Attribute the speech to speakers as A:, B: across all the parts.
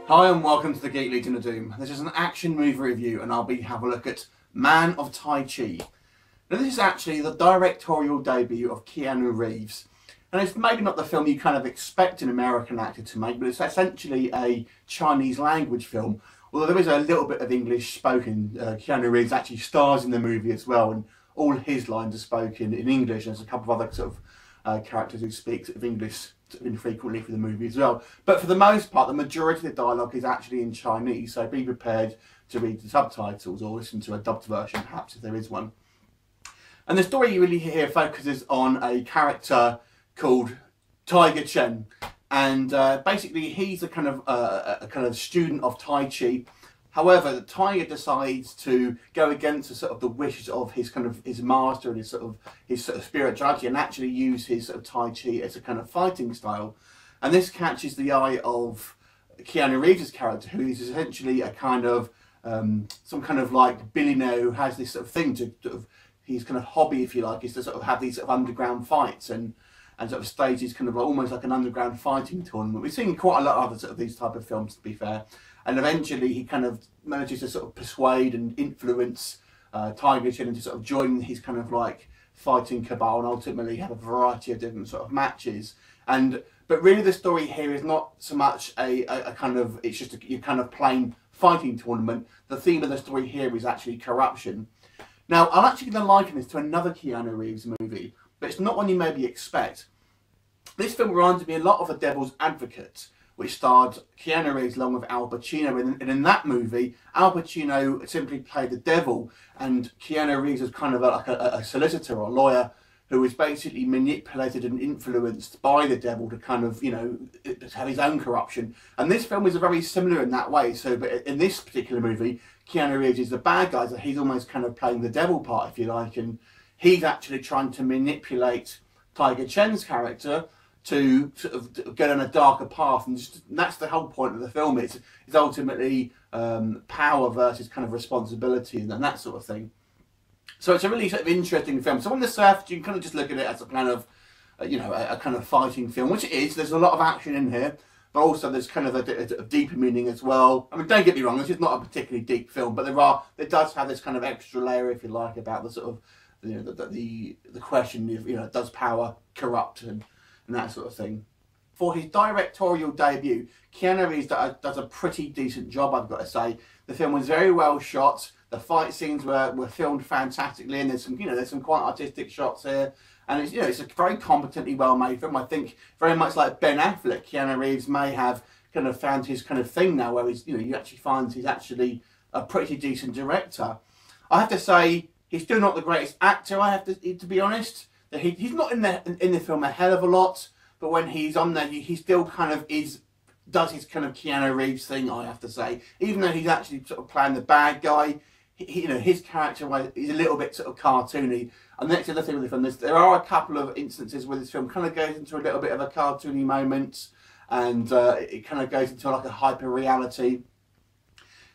A: Hi and welcome to the Geek Legion of Doom. This is an action movie review and I'll be having a look at Man of Tai Chi. Now this is actually the directorial debut of Keanu Reeves. And it's maybe not the film you kind of expect an American actor to make, but it's essentially a Chinese language film. Although there is a little bit of English spoken. Keanu Reeves actually stars in the movie as well, and all his lines are spoken in English. There's a couple of other sort of characters who speak sort of English infrequently for the movie as well. But for the most part, the majority of the dialogue is actually in Chinese, so be prepared to read the subtitles or listen to a dubbed version, perhaps, if there is one. And the story you really hear focuses on a character called Tiger Chen, and basically he's a kind of student of Tai Chi. However, the Tiger decides to go against the wishes of his master and his spirituality, and actually use his Tai Chi as a kind of fighting style. And this catches the eye of Keanu Reeves' character, who is essentially a kind of some kind of like billionaire who has this thing to his kind of hobby, if you like, is to have these underground fights and stage these almost like an underground fighting tournament. We've seen quite a lot of these type of films, to be fair. And eventually he manages to persuade and influence Tiger Chen into joining his fighting cabal, and ultimately have a variety of different matches. But really the story here is not so much it's just a plain fighting tournament. The theme of the story here is actually corruption. Now, I'm actually going to liken this to another Keanu Reeves movie, but it's not one you maybe expect. This film reminds me a lot of The Devil's Advocate, which starred Keanu Reeves along with Al Pacino. And in that movie, Al Pacino simply played the devil, and Keanu Reeves was kind of like a solicitor or a lawyer who was basically manipulated and influenced by the devil to have his own corruption. And this film is very similar in that way. So, but in this particular movie, Keanu Reeves is the bad guy, so he's almost playing the devil part, if you like, and he's actually trying to manipulate Tiger Chen's character to go on a darker path, and that's the whole point of the film. It's ultimately power versus responsibility and that sort of thing. So it's a really interesting film. So on the surface, you can just look at it as a kind of fighting film, which it is. There's a lot of action in here, but also there's a deeper meaning as well. I mean, don't get me wrong, this is not a particularly deep film, but it does have this extra layer, if you like, about the question of does power corrupt and that sort of thing. For his directorial debut, Keanu Reeves does a pretty decent job, I've got to say. The film was very well shot. The fight scenes were filmed fantastically, and there's some quite artistic shots here. And it's a very competently well made film. I think very much like Ben Affleck, Keanu Reeves may have found his thing now, where he's you actually find he's actually a pretty decent director. I have to say he's still not the greatest actor. I have to be honest. He's not in the film a hell of a lot, but when he's on there, he still does his Keanu Reeves thing, I have to say. Even though he's actually playing the bad guy, his character is a little bit cartoony. And that's the other thing with the film. There are a couple of instances where this film goes into a little bit of a cartoony moment, and it goes into a hyper reality.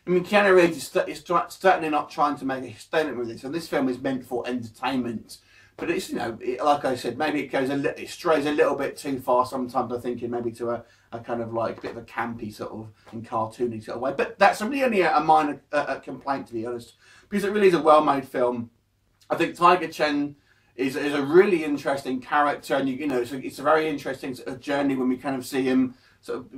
A: I mean, Keanu Reeves is certainly not trying to make a statement with this, and this film is meant for entertainment. But it's, like I said, maybe it strays a little bit too far sometimes, I think, maybe to a bit of a campy and cartoony way. But that's really only a minor complaint, to be honest, because it really is a well-made film. I think Tiger Chen is a really interesting character, and it's a very interesting journey when we see him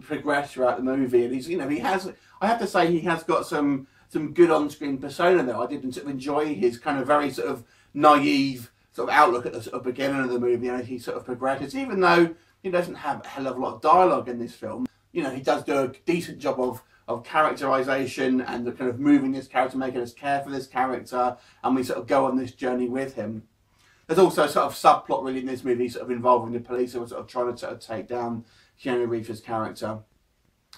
A: progress throughout the movie. And he has, I have to say, he has got some good on-screen persona there. I did enjoy his very naive outlook at the beginning of the movie, and he progresses, even though he doesn't have a hell of a lot of dialogue in this film. He does do a decent job of characterization and moving this character, making us care for this character, and we go on this journey with him. There's also a subplot really in this movie involving the police who are trying to take down Keanu Reeves' character.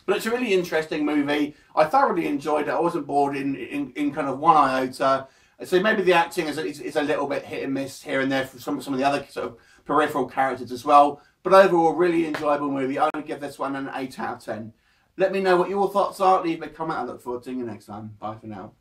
A: But it's a really interesting movie. I thoroughly enjoyed it. I wasn't bored in one iota. So maybe the acting is a little bit hit and miss here and there for some of the other peripheral characters as well. But overall, really enjoyable movie. I would give this one an 8 out of 10. Let me know what your thoughts are. Leave a comment. I look forward to seeing you next time. Bye for now.